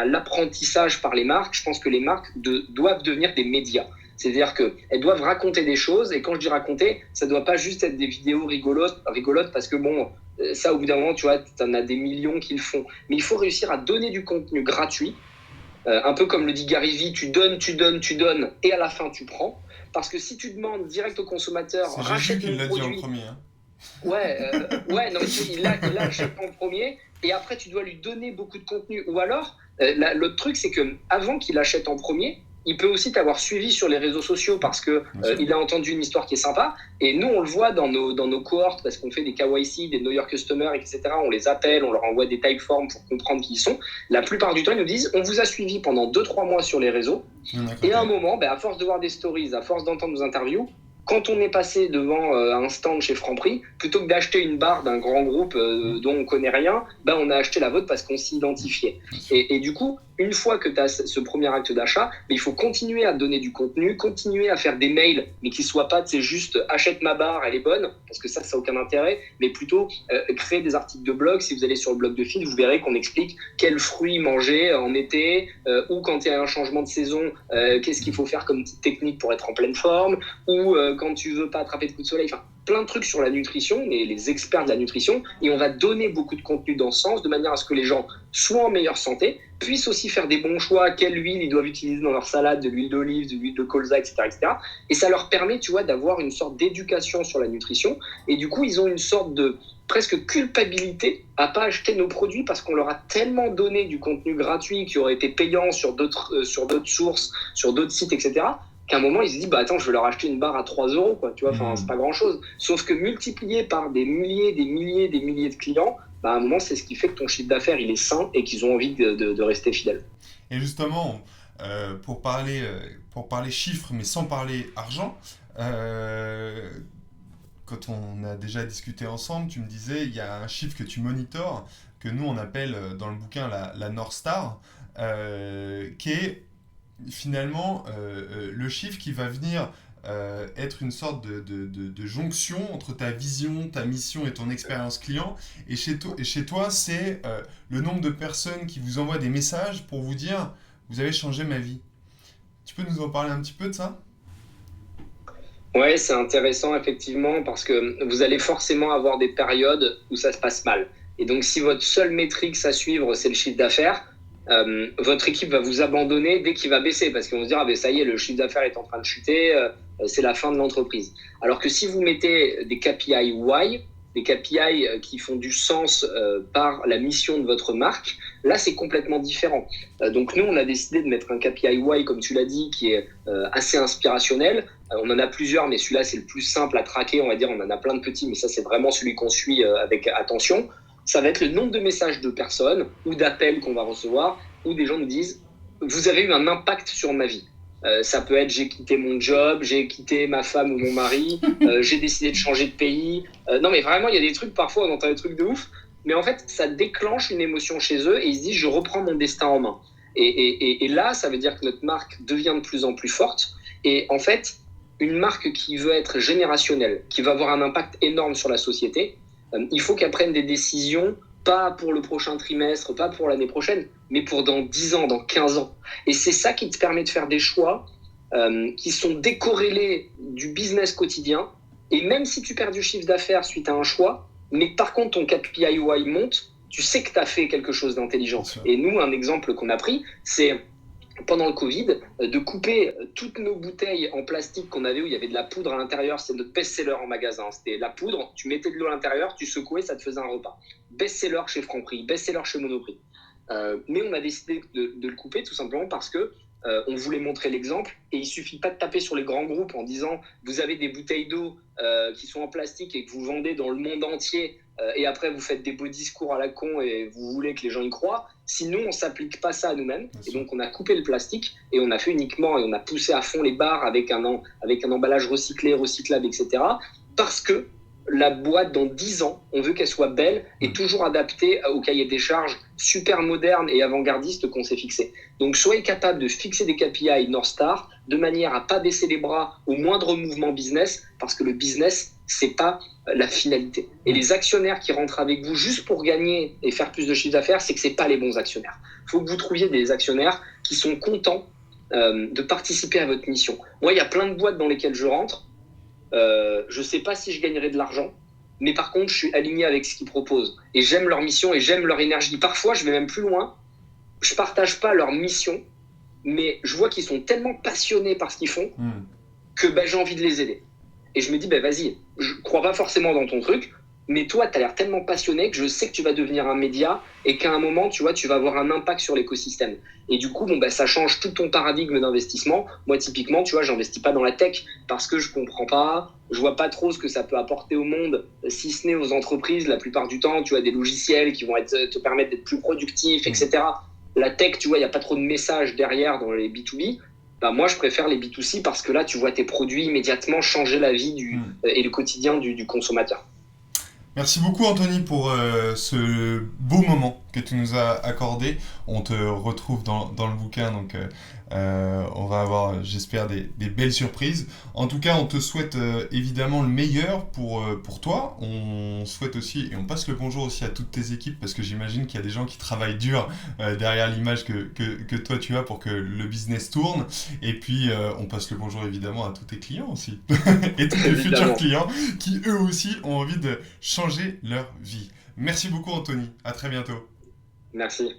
l'apprentissage par les marques. Je pense que les marques doivent devenir des médias. C'est-à-dire qu'elles doivent raconter des choses, et quand je dis raconter, ça ne doit pas juste être des vidéos rigolotes parce que bon, ça au bout d'un moment, tu vois, tu en as des millions qui le font. Mais il faut réussir à donner du contenu gratuit, un peu comme le dit Gary Vee, tu donnes, et à la fin tu prends. Parce que si tu demandes direct au consommateur, rachète mon produit. C'est Jésus qui l'a dit en premier. Hein. Ouais, non, il l'achète en premier, et après tu dois lui donner beaucoup de contenu. Ou alors, l'autre truc, c'est qu'avant qu'il achète en premier, il peut aussi t'avoir suivi sur les réseaux sociaux parce que il a entendu une histoire qui est sympa. Et nous, on le voit dans nos cohortes parce qu'on fait des KYC, des Know Your Customer, etc. On les appelle, on leur envoie des typeforms pour comprendre qui ils sont. La plupart du temps, ils nous disent on vous a suivi pendant 2-3 mois sur les réseaux. Et à un moment, à force de voir des stories, à force d'entendre nos interviews, quand on est passé devant un stand chez Franprix, plutôt que d'acheter une barre d'un grand groupe dont on connaît rien, on a acheté la vôtre parce qu'on s'y identifiait. Et du coup, une fois que tu as ce premier acte d'achat, il faut continuer à donner du contenu, continuer à faire des mails, mais qui ne soient pas juste achète ma barre, elle est bonne, parce que ça n'a aucun intérêt, mais plutôt créer des articles de blog. Si vous allez sur le blog de Phil, vous verrez qu'on explique quels fruits manger en été, ou quand il y a un changement de saison, qu'est-ce qu'il faut faire comme petite technique pour être en pleine forme, ou quand tu veux pas attraper de coups de soleil, enfin plein de trucs sur la nutrition, les experts de la nutrition, et on va donner beaucoup de contenu dans ce sens, de manière à ce que les gens soient en meilleure santé, puissent aussi faire des bons choix, quelle huile ils doivent utiliser dans leur salade, de l'huile d'olive, de l'huile de colza, etc., etc. Et ça leur permet, tu vois, d'avoir une sorte d'éducation sur la nutrition, et du coup, ils ont une sorte de presque culpabilité à pas acheter nos produits parce qu'on leur a tellement donné du contenu gratuit qui aurait été payant sur d'autres sources, sur d'autres sites, etc., qu'à un moment, ils se disent, attends, je vais leur acheter une barre à 3 €, quoi, tu vois, c'est pas grand-chose. Sauf que multiplié par des milliers de clients, à un moment, c'est ce qui fait que ton chiffre d'affaires, il est sain et qu'ils ont envie de rester fidèles. Et justement, pour parler chiffres, mais sans parler argent, quand on a déjà discuté ensemble, tu me disais, il y a un chiffre que tu monitores, que nous, on appelle dans le bouquin la North Star, qui est finalement le chiffre qui va venir être une sorte de jonction entre ta vision, ta mission et ton expérience client. Et chez toi, c'est le nombre de personnes qui vous envoient des messages pour vous dire « Vous avez changé ma vie ». Tu peux nous en parler un petit peu de ça ? Ouais, c'est intéressant effectivement parce que vous allez forcément avoir des périodes où ça se passe mal. Et donc, si votre seule métrique à suivre, c'est le chiffre d'affaires, votre équipe va vous abandonner dès qu'il va baisser parce qu'ils vont se dire ça y est, le chiffre d'affaires est en train de chuter, c'est la fin de l'entreprise. Alors que si vous mettez des KPI why, des KPI qui font du sens par la mission de votre marque, là c'est complètement différent. Donc nous on a décidé de mettre un KPI why, comme tu l'as dit, qui est assez inspirationnel, On en a plusieurs, mais celui-là, c'est le plus simple à traquer, on va dire. On en a plein de petits, mais ça, c'est vraiment celui qu'on suit avec attention. Ça va être le nombre de messages de personnes ou d'appels qu'on va recevoir où des gens nous disent « Vous avez eu un impact sur ma vie ». Ça peut être j'ai quitté mon job, j'ai quitté ma femme ou mon mari, j'ai décidé de changer de pays. Non, mais vraiment, il y a des trucs, parfois, on entend des trucs de ouf. Mais en fait, ça déclenche une émotion chez eux et ils se disent je reprends mon destin en main. Et là, ça veut dire que notre marque devient de plus en plus forte. Et en fait, une marque qui veut être générationnelle, qui va avoir un impact énorme sur la société, il faut qu'elle prenne des décisions, pas pour le prochain trimestre, pas pour l'année prochaine, mais pour dans 10 ans, dans 15 ans. Et c'est ça qui te permet de faire des choix qui sont décorrélés du business quotidien. Et même si tu perds du chiffre d'affaires suite à un choix, mais par contre ton KPI monte, tu sais que tu as fait quelque chose d'intelligent. Et nous, un exemple qu'on a pris, c'est pendant le Covid, de couper toutes nos bouteilles en plastique qu'on avait où il y avait de la poudre à l'intérieur. C'est notre best-seller en magasin. C'était la poudre, tu mettais de l'eau à l'intérieur, tu secouais, ça te faisait un repas. Best-seller chez Franprix, best-seller chez Monoprix. Mais on a décidé de le couper tout simplement parce que on voulait montrer l'exemple et il suffit pas de taper sur les grands groupes en disant vous avez des bouteilles d'eau qui sont en plastique et que vous vendez dans le monde entier et après vous faites des beaux discours à la con et vous voulez que les gens y croient. Sinon on s'applique pas ça à nous-mêmes et donc on a coupé le plastique et on a fait uniquement et on a poussé à fond les bars avec un emballage recyclé, recyclable, etc. Parce que la boîte dans 10 ans, on veut qu'elle soit belle et toujours adaptée au cahier des charges super moderne et avant-gardiste qu'on s'est fixé. Donc soyez capable de fixer des KPI North Star de manière à pas baisser les bras au moindre mouvement business parce que le business, c'est pas la finalité. Et les actionnaires qui rentrent avec vous juste pour gagner et faire plus de chiffre d'affaires, c'est que c'est pas les bons actionnaires. Il faut que vous trouviez des actionnaires qui sont contents de participer à votre mission. Moi, il y a plein de boîtes dans lesquelles je rentre. Je sais pas si je gagnerai de l'argent, mais par contre, je suis aligné avec ce qu'ils proposent. Et j'aime leur mission et j'aime leur énergie. Parfois, je vais même plus loin. Je partage pas leur mission, mais je vois qu'ils sont tellement passionnés par ce qu'ils font que j'ai envie de les aider. Et je me dis, vas-y, je crois pas forcément dans ton truc, mais toi, tu as l'air tellement passionné que je sais que tu vas devenir un média et qu'à un moment, tu vois, tu vas avoir un impact sur l'écosystème. Et du coup, ça change tout ton paradigme d'investissement. Moi, typiquement, tu vois, j'investis pas dans la tech parce que je comprends pas, je vois pas trop ce que ça peut apporter au monde, si ce n'est aux entreprises. La plupart du temps, tu as des logiciels qui vont te permettre d'être plus productif, etc. La tech, tu vois, il n'y a pas trop de messages derrière dans les B2B. Moi, je préfère les B2C parce que là, tu vois tes produits immédiatement changer la vie et le quotidien du consommateur. Merci beaucoup Anthony pour ce beau moment que tu nous as accordé. On te retrouve dans le bouquin, donc on va avoir, j'espère, des belles surprises. En tout cas, on te souhaite évidemment le meilleur pour toi. On souhaite aussi, et on passe le bonjour aussi à toutes tes équipes, parce que j'imagine qu'il y a des gens qui travaillent dur derrière l'image que toi tu as pour que le business tourne. Et puis, on passe le bonjour évidemment à tous tes clients aussi, et tous tes futurs clients qui eux aussi ont envie de changer leur vie. Merci beaucoup Anthony, à très bientôt. Merci.